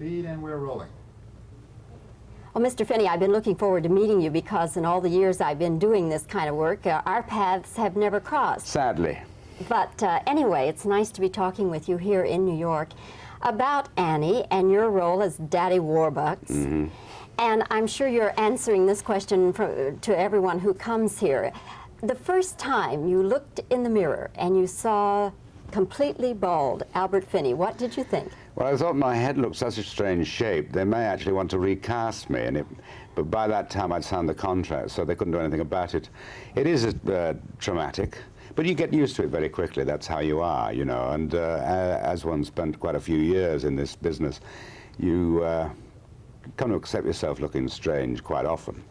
Speed, and we're rolling. Well, Mr. Finney, I've been looking forward to meeting you because in all the years I've been doing this kind of work, our paths have never crossed. Sadly. But anyway, it's nice to be talking with you here in New York about Annie and your role as Daddy Warbucks. Mm-hmm. And I'm sure you're answering this question to everyone who comes here. The first time you looked in the mirror and you saw completely bald Albert Finney, what did you think? Well, I thought my head looked such a strange shape. They may actually want to recast me, but by that time I'd signed the contract, so they couldn't do anything about it. It is traumatic, but you get used to it very quickly. That's how you are, you know, and as one spent quite a few years in this business, you come to accept yourself looking strange quite often.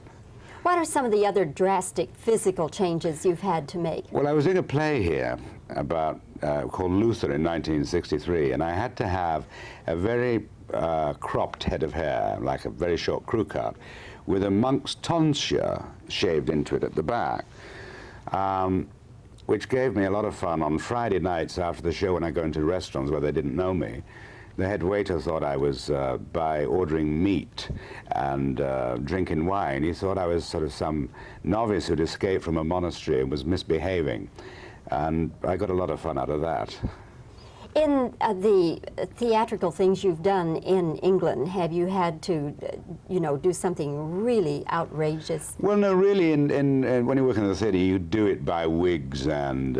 What are some of the other drastic physical changes you've had to make? Well, I was doing a play here about called Luther in 1963, and I had to have a very cropped head of hair, like a very short crew cut, with a monk's tonsure shaved into it at the back, which gave me a lot of fun on Friday nights after the show when I go into restaurants where they didn't know me. The head waiter thought I was, by ordering meat and drinking wine, he thought I was sort of some novice who'd escaped from a monastery and was misbehaving. And I got a lot of fun out of that. In the theatrical things you've done in England, have you had to, you know, do something really outrageous? Well, no, really, when you work in the theatre, you do it by wigs and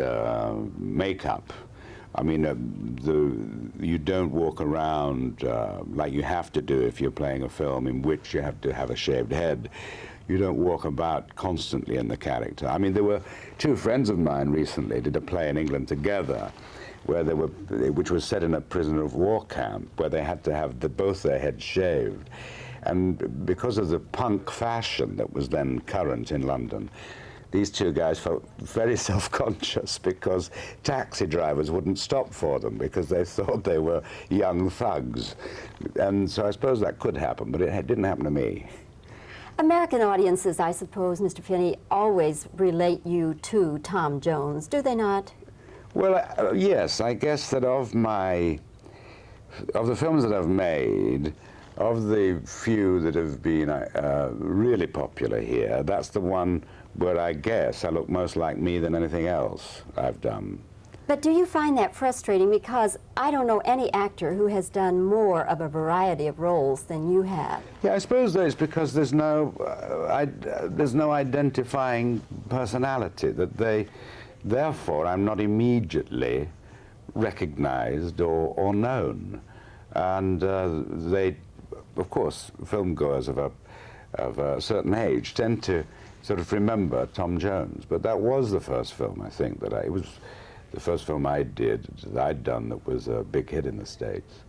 makeup. I mean, you don't walk around like you have to do if you're playing a film in which you have to have a shaved head. You don't walk about constantly in the character. I mean, there were two friends of mine recently did a play in England together, which was set in a prisoner of war camp, where they had to have both their heads shaved. And because of the punk fashion that was then current in London, these two guys felt very self-conscious because taxi drivers wouldn't stop for them because they thought they were young thugs. And so I suppose that could happen, but it didn't happen to me. American audiences, I suppose, Mr. Finney, always relate you to Tom Jones, do they not? Well, yes, I guess that of the films that I've made, of the few that have been really popular here, that's the one where I guess I look most like me than anything else I've done. But do you find that frustrating? Because I don't know any actor who has done more of a variety of roles than you have. Yeah, I suppose that it's because there's no identifying personality, therefore I'm not immediately recognized or known. And of course, filmgoers of a certain age tend to sort of remember Tom Jones, but that was the first film, I think, it was the first film I'd done that was a big hit in the States.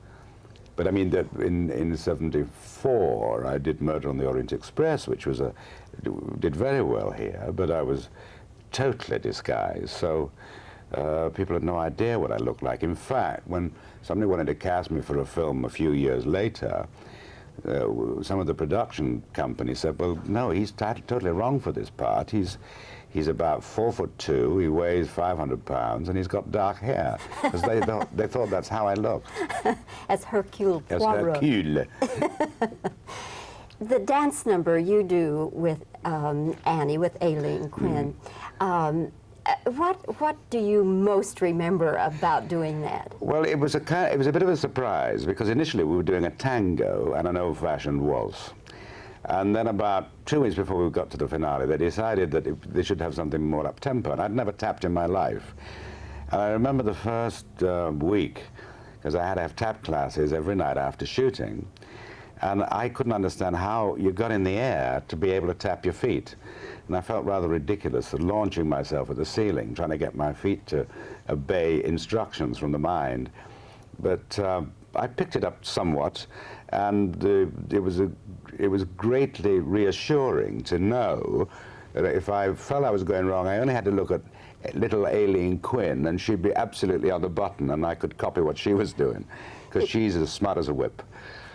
But I mean, that in '74, I did Murder on the Orient Express, which did very well here, but I was totally disguised, so people had no idea what I looked like. In fact, when somebody wanted to cast me for a film a few years later, some of the production companies said, well, no, he's totally wrong for this part. He's about 4'2", he weighs 500 pounds, and he's got dark hair. Because they thought that's how I looked. As Hercule Poirot. As Hercule. The dance number you do with Annie, with Aileen Quinn, what do you most remember about doing that? Well, it was a bit of a surprise, because initially we were doing a tango and an old-fashioned waltz. And then about 2 weeks before we got to the finale, they decided that they should have something more up-tempo, and I'd never tapped in my life. And I remember the first week, because I had to have tap classes every night after shooting, and I couldn't understand how you got in the air to be able to tap your feet. And I felt rather ridiculous launching myself at the ceiling, trying to get my feet to obey instructions from the mind. But I picked it up somewhat, and it was greatly reassuring to know that if I felt I was going wrong, I only had to look at little Aileen Quinn, and she'd be absolutely on the button, and I could copy what she was doing, because she's as smart as a whip.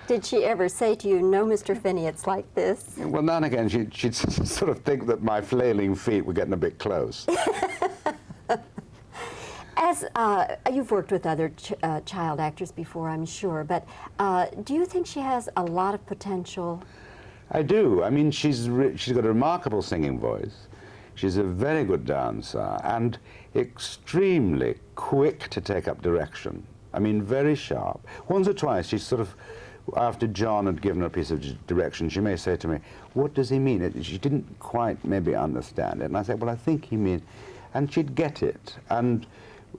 Did she ever say to you, no, Mr. Finney, it's like this? Well, now and again, she'd sort of think that my flailing feet were getting a bit close. As you've worked with other child actors before, I'm sure, but do you think she has a lot of potential? I do. I mean, she's got a remarkable singing voice. She's a very good dancer and extremely quick to take up direction. I mean, very sharp. Once or twice, she's sort of, after John had given her a piece of direction, she may say to me, "What does he mean?" She didn't quite maybe understand it. And I said, "Well, I think he means," and she'd get it. And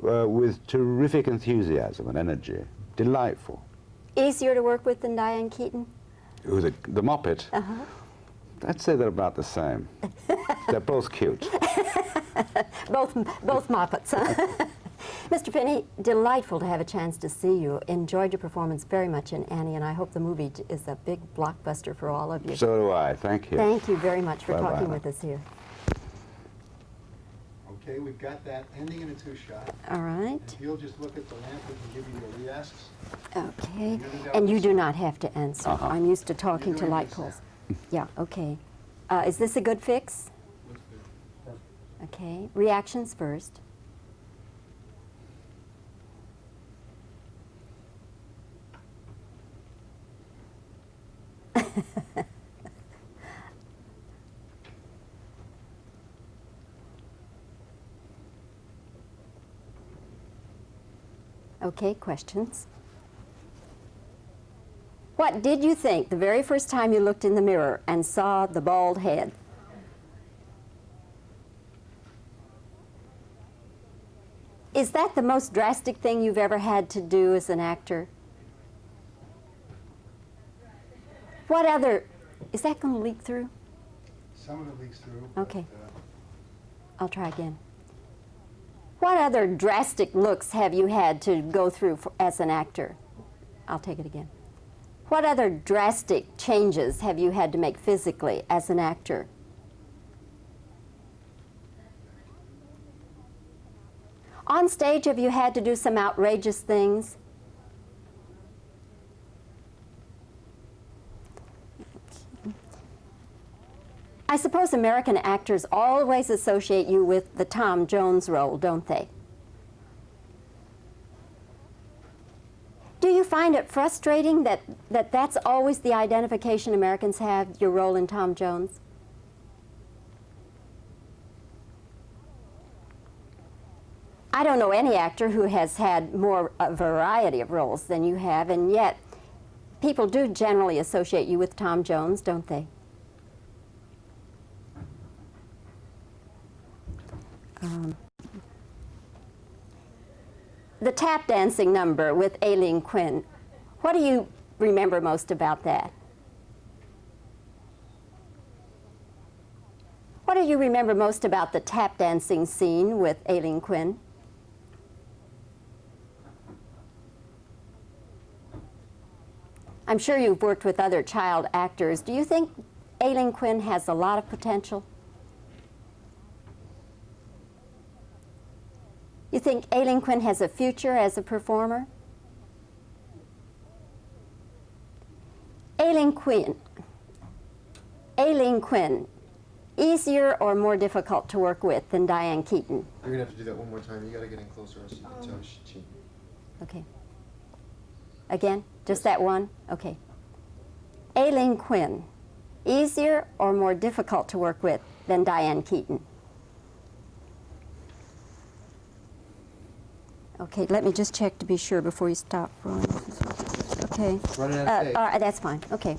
with terrific enthusiasm and energy. Delightful. Easier to work with than Diane Keaton? Who, the Muppet? Uh-huh. I'd say they're about the same. They're both cute. both Muppets, huh? Mr. Finney, delightful to have a chance to see you. Enjoyed your performance very much in Annie, and I hope the movie is a big blockbuster for all of you. So do I. Thank you. Thank you very much for Bye-bye. talking with us here. Okay, we've got that ending in a two-shot. All right. If you'll just look at the lamp, we can give you your re-asks. Okay. And you do not have to answer. Uh-huh. I'm used to talking You're to doing light this poles. Yeah, okay. Is this a good fix? Looks good. Perfect. Okay. Reactions first. Okay, questions? What did you think the very first time you looked in the mirror and saw the bald head? Is that the most drastic thing you've ever had to do as an actor? What other, is that going to leak through? Some of it leaks through. Okay. But, I'll try again. What other drastic looks have you had to go through as an actor? I'll take it again. What other drastic changes have you had to make physically as an actor? On stage, have you had to do some outrageous things? I suppose American actors always associate you with the Tom Jones role, don't they? Do you find it frustrating that that's always the identification Americans have, your role in Tom Jones? I don't know any actor who has had more a variety of roles than you have, and yet people do generally associate you with Tom Jones, don't they? The tap dancing number with Aileen Quinn, what do you remember most about that? What do you remember most about the tap dancing scene with Aileen Quinn? I'm sure you've worked with other child actors. Do you think Aileen Quinn has a lot of potential? You think Aileen Quinn has a future as a performer? Aileen Quinn, easier or more difficult to work with than Diane Keaton? You're gonna have to do that one more time. You gotta get in closer so you can tell she. Okay. Again? Just that one? Okay. Aileen Quinn, easier or more difficult to work with than Diane Keaton? Okay, let me just check to be sure before you stop. Okay. Running out of tape. That's fine. Okay.